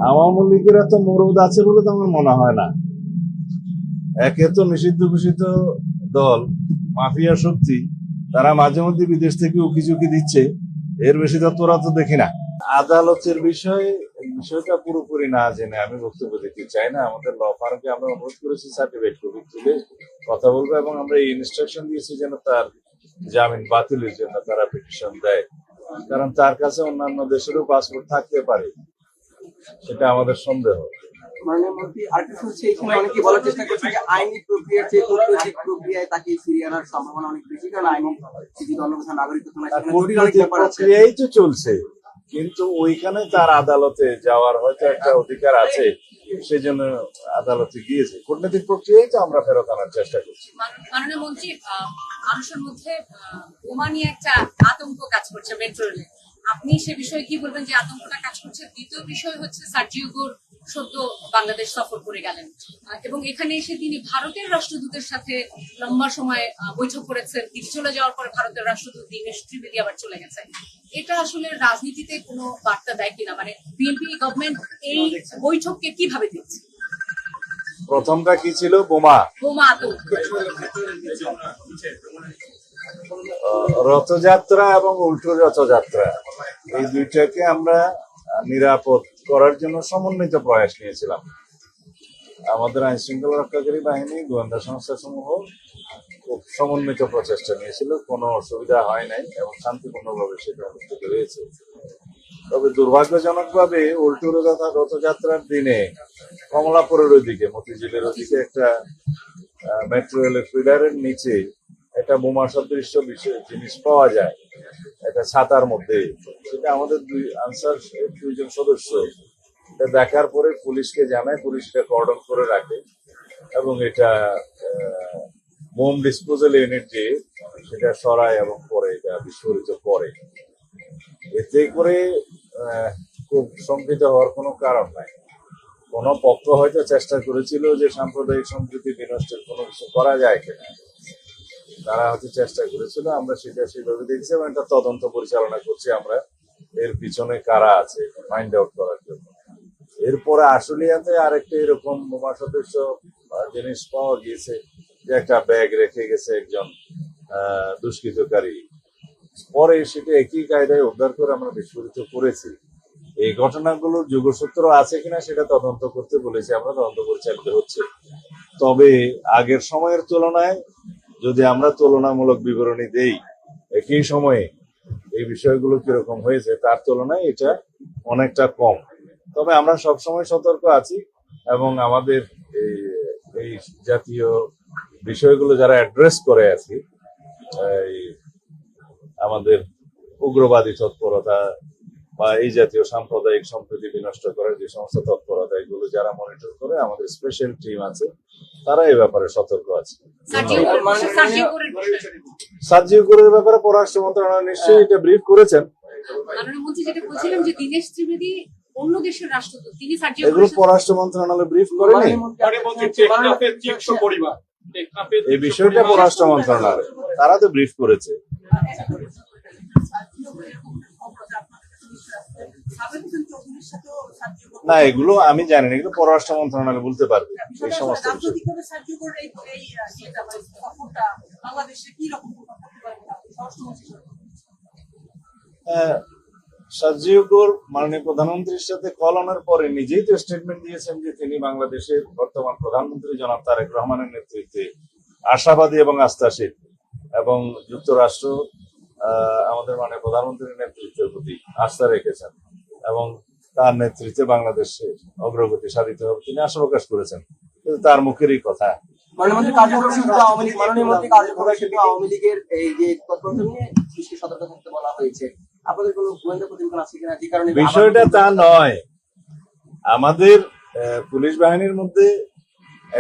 আওয়ামী লীগের এত মরদ আছে বলে তো আমার মনে হয় না। একে তো নিষিদ্ধ ঘোষিত দল, মাফিয়া শক্তি, তারা মাঝে মধ্যে বিদেশ থেকে উকি ঝুঁকি দিচ্ছে, এর বেশি তো তোরা তো দেখি না। আদালতের বিষয়টা পুরোপুরি না জেনে আমি বক্তব্য দিতে চাই না। আমাদের ল ফার্মকে আমরা অনুরোধ করেছি সার্টিফিকেট কপি তুলে কথা বলবো, এবং আমরা এই ইনস্ট্রাকশন দিয়েছি যেন তার জামিন বাতিলের জন্য তারা পিটিশন দেয়, কারণ তার কাছে অন্যান্য দেশেরও পাসপোর্ট থাকতে পারে, সেটা আমাদের সন্দেহ। মাননীয় মন্ত্রী আরেকটা শুনছি, এখানে অনেকে বলার চেষ্টা করছে যে আইনি প্রক্রিয়ার চেয়ে কূটনৈতিক প্রক্রিয়ায় তাকে ফিরিয়ে আনার সম্ভাবনা অনেক বেশি, কারণ আইনি যদি অন্য কোথাও নাগরিকত্ব না সেখানে জটিল অনেক ব্যাপার আছে। প্রক্রিয়াই তো চলছে, কিন্তু ওইখানে তার আদালতে যাওয়ার হয়তো একটা অধিকার আছে, সেজন্য আদালতে গিয়েছে। কূটনৈতিক প্রক্রিয়ায় তো আমরা ফেরত আনার চেষ্টা করছি। মাননীয় মন্ত্রী, মানুষের মধ্যে বোমা নিয়ে একটা আতঙ্ক কাজ করছে মেট্রো রেলে, আপনি সে বিষয়ে কি বলবেন যে আতঙ্কটা কাজ করছে? দ্বিতীয় বিষয় হচ্ছে সার্জিও সদ্য বাংলাদেশ সফর করে গেলেন এবং এখানে এসে তিনি ভারতের রাষ্ট্রদূতের সাথে লম্বা সময় বৈঠক করেছেন। তিনি চলে যাওয়ার পরে ভারতের রাষ্ট্রদূত দীনেশ ত্রিবেদী আবার চলে গেছে। এটা আসলে রাজনীতিতে কোনো বার্তা দেয় কিনা? মানে বিএনপি গভর্নমেন্ট এই বৈঠককে কিভাবে দেখছে? প্রথমটা কি ছিল? বোমা আতঙ্ক। রথযাত্রা এবং উল্টো রথযাত্রা, এই দুইটাকে আমরা নিরাপদ করার জন্য সমন্বিত প্রয়াস নিয়েছিলাম। আমাদের আইন শৃঙ্খলা রক্ষাকারী বাহিনী, গোয়েন্দা সংস্থা সমূহ খুব সমন্বিত প্রচেষ্টা নিয়েছিল, কোনো অসুবিধা হয় নাই এবং শান্তিপূর্ণভাবে সেটা অনুষ্ঠিত হয়েছে। তবে দুর্ভাগ্যজনকভাবে উল্টো রথযাত্রার দিনে কমলাপুরের ওইদিকে, মতিঝিলের ওইদিকে একটা মেট্রো রেলের ফিডারের নিচে একটা বোমা সদৃশ্য জিনিস পাওয়া যায়, একটা ছাতার মধ্যে। সেটা আমাদের দুইজন সদস্য দেখার পরে পুলিশকে জানায়, পুলিশ এটা কর্ডন করে রাখে এবং এটা বোম ডিসপোজাল ইউনিট দিয়ে সেটা সরায় এবং পরে এটা বিস্ফোরিত করে। এতে করে খুব শঙ্কিত হওয়ার কোনো কারণ নাই। কোন পক্ষ হয়তো চেষ্টা করেছিল যে সাম্প্রদায়িক সম্প্রীতি বিনষ্টের কোনো কিছু করা যায় কিনা, তারা হয়তো চেষ্টা করেছিল। আমরা সেটা সেভাবে দেখছি এবং একটা তদন্ত পরিচালনা করছি আমরা, এর পিছনে কারা আছে ফাইন্ড আউট করার জন্য। এরপরে আশুলিয়াতে আরেকটা এরকম বোমা সদৃশ্য জিনিস পাওয়া গিয়েছে, যে একটা ব্যাগ রেখে গেছে একজন দুষ্কৃতকারী, পরে সেটা একই কায়দায় উদ্ধার করে আমরা বিস্ফোরিত করেছি। এই ঘটনাগুলোর যোগসূত্র আছে কিনা সেটা তদন্ত করতে বলেছি আমরা, তদন্ত পরিচালিত হচ্ছে। তবে আগের সময়ের তুলনায় যদি আমরা তুলনামূলক বিবরণী দেই একই সময়ে এই বিষয়গুলো কিরকম হয়েছে, তার তুলনায় এটা অনেকটা কম। তবে আমরা সবসময় সতর্ক আছি এবং আমাদের এই জাতীয় বিষয়গুলো যারা অ্যাড্রেস করে আছি, আমাদের উগ্রবাদী তৎপরতা বা এই জাতীয় সাম্প্রদায়িক সম্প্রীতি বিনষ্ট করার যে সমস্ত তৎপরতা, এগুলো যারা মনিটর করে, আমাদের স্পেশাল টিম আছে, তারা এই ব্যাপারে সতর্ক আছে। সার্জিওর ব্যাপারে পররাষ্ট্র মন্ত্রণালয় নিশ্চয়ই এটা ব্রিফ করেছেন। অন্য দেশের রাষ্ট্রদূত, তিনি এগুলো পররাষ্ট্র মন্ত্রণালয় ব্রিফ করেনি। এই বিষয়টা পররাষ্ট্র মন্ত্রণালয়, তারা তো ব্রিফ করেছে। না, এগুলো আমি জানি না, এগুলো পররাষ্ট্র মন্ত্রণালয় বলতে পারবে এই সমস্ত বিষয়। সার্জিওর মাননীয় প্রধানমন্ত্রীর সাথে কল আনার পরে নিজেই তো স্টেটমেন্ট দিয়েছেন যে তিনি বাংলাদেশের বর্তমান প্রধানমন্ত্রী জনাব তারেক রহমানের নেতৃত্বে আশাবাদী এবং আস্থাশীল, এবং যুক্তরাষ্ট্র আমাদের মাননীয় প্রধানমন্ত্রীর নেতৃত্বের প্রতি আস্থা রেখেছেন এবং তার নেতৃত্বে বাংলাদেশের অগ্রগতি সাধিত হবে তিনি আশা প্রকাশ করেছেন। কিন্তু তার মুখেরই কথা। মাননীয় মন্ত্রী আওয়ামী লীগের এই যে তৎপরতা নিয়ে বিশেষ সতর্ক থাকতে বলা হয়েছে, আপনাদের কোনো গোয়েন্দা প্রতিবেদন আছে কিনা যে কারণে? বিষয়টা তা নয়, আমাদের পুলিশ বাহিনীর মধ্যে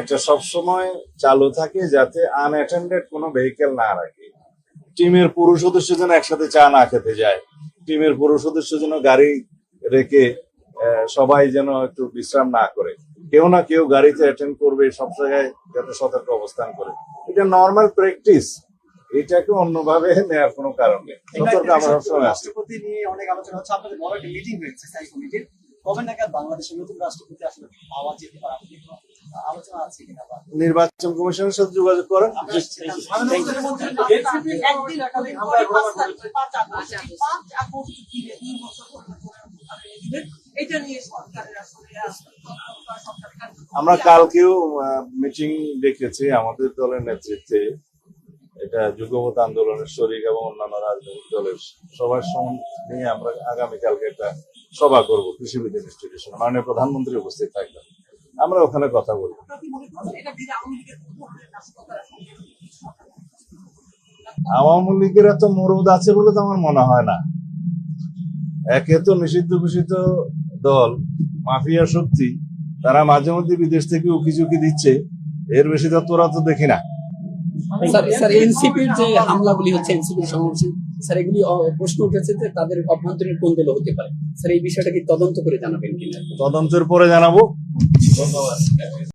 একটা সবসময় চালু থাকে যাতে আনঅ্যাটেন্ডেড কোনো ভেহিকেল না রাখে। টিমের পুরুষ সদস্য যেন একসাথে চা না খেতে যায়, টিমের পুরুষ সদস্য যেন গাড়ি রেখে সবাই যেন একটু বিশ্রাম না করে, কেউ না কেউ গাড়িতে অ্যাটেন্ড করবে, সব জায়গায় যাতে সতর্ক অবস্থান করে। এটা নর্মাল প্র্যাকটিস, এটাকে অন্যভাবে নেওয়ার কোনো কারণ নেই। সতর্ক আমরা সবসময় আসছি। রাষ্ট্রপতি নিয়ে অনেক আলোচনা হচ্ছে, আপনাদের বড় একটা মিটিং হয়েছে স্থায়ী কমিটির, কবে নাগাদ বাংলাদেশের নতুন রাষ্ট্রপতি আসলে পাওয়া যেতে পারে, আপনি কোনো আলোচনা আছে কিনা? বা নির্বাচন কমিশনের সাথে যোগাযোগ করেন। একদিন একাধিক হামলার ঘটনা ঘটেছে। এটা নিয়ে সরকারের আসলে আমরা কালকেও মিটিং ডেকেছি আমাদের দলের নেতৃত্বে। এটা যুগপৎ আন্দোলনের শরিক এবং অন্যান্য রাজনৈতিক দলের সবার নিয়ে আমরা আগামীকালকে একটা সভা করব কৃষিবিদ ইনস্টিটিউশনে। মাননীয় প্রধানমন্ত্রী উপস্থিত থাকবেন, আমরা ওখানে কথা বলবো। আওয়ামী লীগের এত মরুদ আছে বলে তো আমার মনে হয় না। একে তো নিষিদ্ধ ঘোষিত দল, মাফিয়া শক্তি, তারা মাঝে মধ্যে বিদেশ থেকে উকিঝুঁকি দিচ্ছে, এর বেশি তৎপরতা তো দেখি না। স্যার এনসিপির যে হামলাগুলি হচ্ছে, এনসিপির সমাবেশ, স্যার এগুলি প্রশ্ন উঠেছে যে তাদের অভ্যন্তরীণ কোন্দল হতে পারে। স্যার এই বিষয়টা কি তদন্ত করে জানাবেন কিনা? তদন্তের পরে জানাবো। ধন্যবাদ।